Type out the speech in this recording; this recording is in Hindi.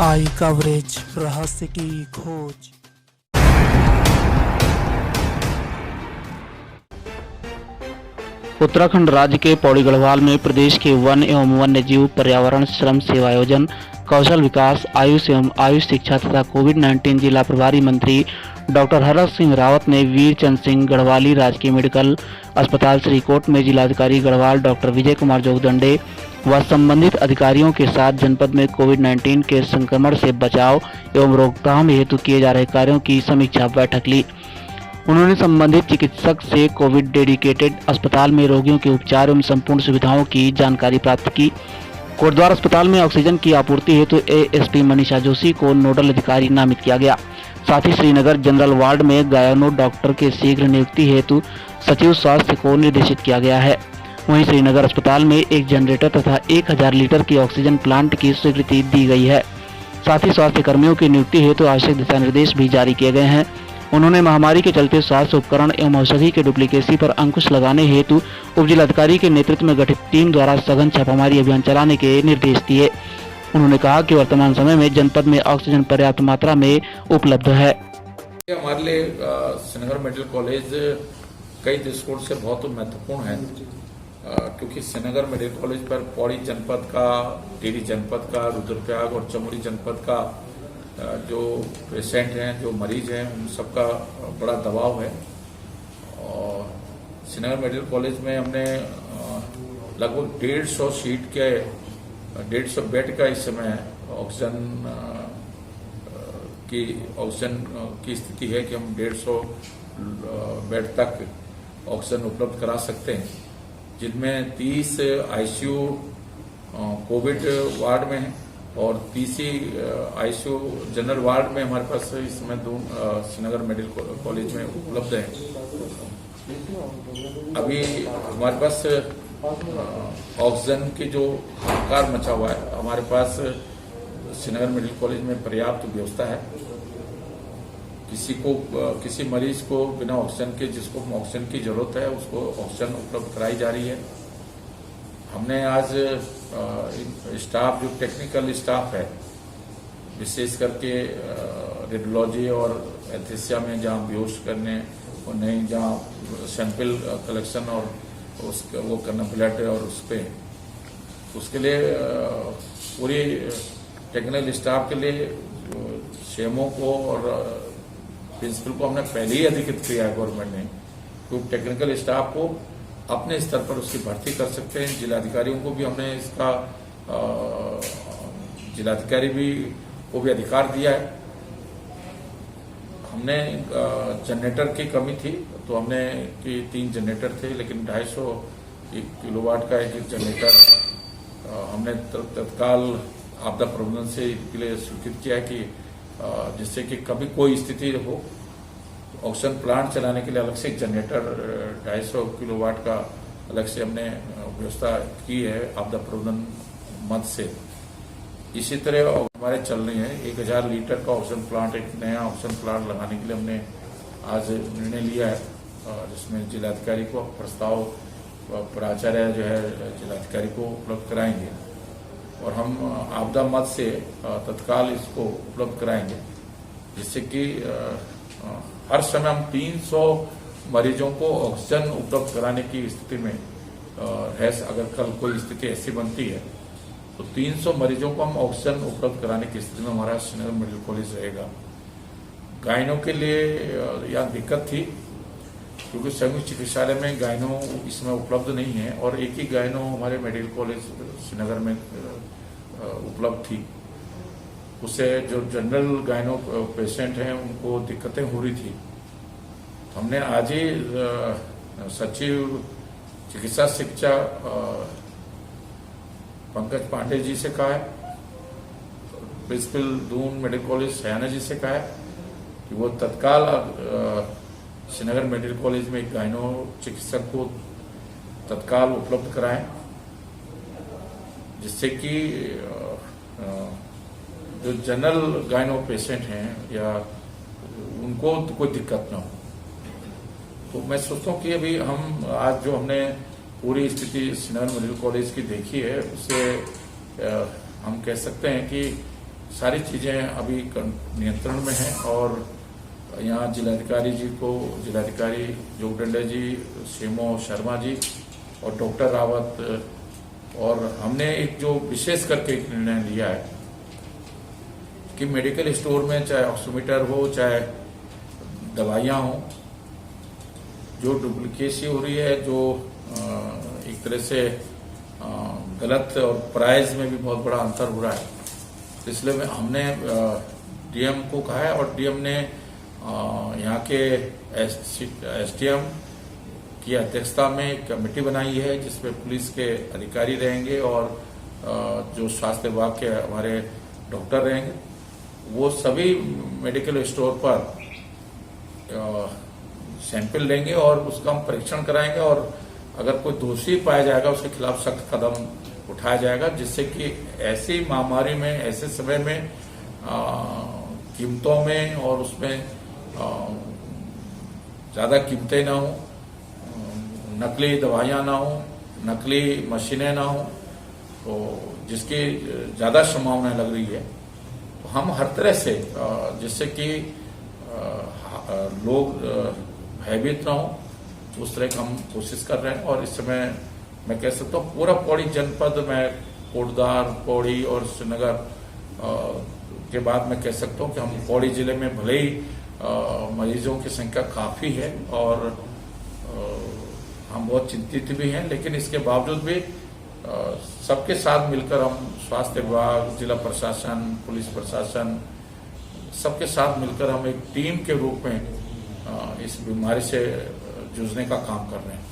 आई कवरेज, रहस्य की खोज। उत्तराखंड राज्य के पौड़ी गढ़वाल में प्रदेश के वन एवं वन्य जीव, पर्यावरण, श्रम सेवायोजन, कौशल विकास, आयुष एवं आयुष शिक्षा तथा कोविड-19 जिला प्रभारी मंत्री डॉक्टर हरक सिंह रावत ने वीर चंद सिंह गढ़वाली राजकीय मेडिकल अस्पताल श्रीकोट में जिलाधिकारी गढ़वाल डॉक्टर विजय कुमार जोगदंडे व संबंधित अधिकारियों के साथ जनपद में कोविड-19 के संक्रमण से बचाव एवं रोकथाम हेतु किए जा रहे कार्यों की समीक्षा बैठक ली। उन्होंने संबंधित चिकित्सक से कोविड डेडिकेटेड अस्पताल में रोगियों के उपचार एवं संपूर्ण सुविधाओं की जानकारी प्राप्त की। कोटद्वार अस्पताल में ऑक्सीजन की आपूर्ति हेतु एएसपी मनीषा जोशी को नोडल अधिकारी नामित किया गया। साथ ही श्रीनगर जनरल वार्ड में गायनो डॉक्टर के शीघ्र नियुक्ति हेतु सचिव स्वास्थ्य को निर्देशित किया गया है। वहीं श्रीनगर अस्पताल में एक जनरेटर तथा 1000 लीटर की ऑक्सीजन प्लांट की स्वीकृति दी गई है। साथ ही स्वास्थ्य कर्मियों की नियुक्ति हेतु आवश्यक दिशा निर्देश भी जारी किए गए हैं। उन्होंने महामारी के चलते स्वास्थ्य उपकरण एवं औषधि के डुप्लीकेसी पर अंकुश लगाने हेतु उप जिलाधिकारी के नेतृत्व में गठित टीम द्वारा सघन छापामारी अभियान चलाने के निर्देश दिए। उन्होंने कहा कि वर्तमान समय में जनपद में ऑक्सीजन पर्याप्त मात्रा में उपलब्ध है। हमारे लिए श्रीनगर मेडिकल कॉलेज कई दृष्टिकोण से बहुत महत्वपूर्ण है, क्योंकि श्रीनगर मेडिकल कॉलेज पर पौड़ी जनपद का, टिहरी जनपद का, रुद्रप्रयाग और चमोली जनपद का जो पेशेंट हैं, जो मरीज हैं, उन सबका बड़ा दबाव है। और श्रीनगर मेडिकल कॉलेज में हमने लगभग 150 सीट के 150 बेड का इस समय ऑक्सीजन की स्थिति है कि हम 150 बेड तक ऑक्सीजन उपलब्ध करा सकते हैं, जिनमें 30 आईसीयू कोविड वार्ड में है और 30 आईसीयू जनरल वार्ड में हमारे पास इस समय श्रीनगर मेडिकल कॉलेज में उपलब्ध है। अभी हमारे पास ऑक्सीजन की जो हाहाकार मचा हुआ है, हमारे पास श्रीनगर मेडिकल कॉलेज में पर्याप्त व्यवस्था है। किसी मरीज को बिना ऑक्सीजन के, जिसको ऑक्सीजन की जरूरत है, उसको ऑक्सीजन उपलब्ध कराई जा रही है। हमने आज स्टाफ, जो टेक्निकल स्टाफ है, विशेष करके रेडियोलॉजी और एनेस्थीसिया में जहाँ बेहोश करने और नहीं, जहाँ सैंपल कलेक्शन और वो करना ब्लड और उसके लिए पूरी टेक्निकल स्टाफ के लिए सीएमओ को और प्रिंसिपल को हमने पहले ही अधिकृत किया है गवर्नमेंट ने, क्योंकि टेक्निकल स्टाफ को अपने स्तर पर उसकी भर्ती कर सकते हैं। जिलाधिकारियों को भी हमने इसका जिलाधिकारी को भी अधिकार दिया है। हमने जनरेटर की कमी थी, तो हमने 3 जनरेटर थे, लेकिन 250 किलोवाट का एक जनरेटर हमने तत्काल आपदा प्रबंधन से इसके लिए स्वीकृत किया है कि जिससे कि कभी कोई स्थिति हो, ऑक्सीजन प्लांट चलाने के लिए अलग से एक जनरेटर 250 किलोवाट का अलग से हमने व्यवस्था की है आपदा प्रबंधन मद से। इसी तरह हमारे चल रही है 1000 लीटर का ऑक्सीजन प्लांट, एक नया ऑक्सीजन प्लांट लगाने के लिए हमने आज निर्णय लिया है, जिसमें जिलाधिकारी को प्रस्ताव प्राचार्य जो है जिलाधिकारी को उपलब्ध कराएंगे और हम आपदा मद से तत्काल इसको उपलब्ध कराएंगे, जिससे कि हर समय हम 300 मरीजों को ऑक्सीजन उपलब्ध कराने की स्थिति में है। अगर कल कोई स्थिति ऐसी बनती है तो 300 मरीजों को हम ऑक्सीजन उपलब्ध कराने की स्थिति में हमारा श्रीनगर मेडिकल कॉलेज रहेगा। गायनों के लिए यहाँ दिक्कत थी, क्योंकि संयुक्त चिकित्सालय में गायनो इसमें उपलब्ध नहीं है और एक ही गायनो हमारे मेडिकल कॉलेज श्रीनगर में उपलब्ध थी। उससे जो जनरल गायनो पेशेंट हैं उनको दिक्कतें हो रही थी। हमने आज ही सचिव चिकित्सा शिक्षा पंकज पांडे जी से कहा है, प्रिंसिपल दून मेडिकल कॉलेज सयाना जी से कहा है कि वो तत्काल श्रीनगर मेडिकल कॉलेज में एक गायनो चिकित्सक को तत्काल उपलब्ध कराएं, जिससे कि जो जनरल गायनो पेशेंट हैं या उनको कोई दिक्कत ना हो। तो मैं सोचता हूँ कि अभी हम आज जो हमने पूरी स्थिति श्रीनगर मेडिकल कॉलेज की देखी है, उससे हम कह सकते हैं कि सारी चीजें अभी नियंत्रण में हैं और यहाँ जिलाधिकारी जोगदंडे जी, सीएमओ शर्मा जी और डॉक्टर रावत, और हमने एक जो विशेष करके एक निर्णय लिया है कि मेडिकल स्टोर में चाहे ऑक्सीमीटर हो, चाहे दवाइयाँ हो, जो डुप्लीकेसी हो रही है, जो एक तरह से गलत और प्राइस में भी बहुत बड़ा अंतर हो रहा है, इसलिए हमने डीएम को कहा है और डीएम ने यहाँ के एसडीएम की अध्यक्षता में एक कमेटी बनाई है जिसमें पुलिस के अधिकारी रहेंगे और जो स्वास्थ्य विभाग के हमारे डॉक्टर रहेंगे। वो सभी मेडिकल स्टोर पर सैंपल लेंगे और उसका हम परीक्षण कराएंगे और अगर कोई दोषी पाया जाएगा उसके खिलाफ सख्त कदम उठाया जाएगा, जिससे कि ऐसी महामारी में, ऐसे समय में कीमतों में और उसमें ज्यादा कीमतें ना हो, नकली दवाइयां ना हो, नकली मशीनें ना हो, तो जिसकी ज्यादा संभावना लग रही है, तो हम हर तरह से जिससे कि लोग भयभीत ना हो, उस तरह की हम कोशिश कर रहे हैं। और इस समय मैं कह सकता हूँ पूरा पौड़ी जनपद में, कोटद्वार, पौड़ी और श्रीनगर के बाद मैं कह सकता हूँ कि हम पौड़ी जिले में भले ही मरीजों की संख्या काफी है और हम बहुत चिंतित भी हैं, लेकिन इसके बावजूद भी सबके साथ मिलकर हम स्वास्थ्य विभाग, जिला प्रशासन, पुलिस प्रशासन, सबके साथ मिलकर हम एक टीम के रूप में इस बीमारी से जूझने का काम कर रहे हैं।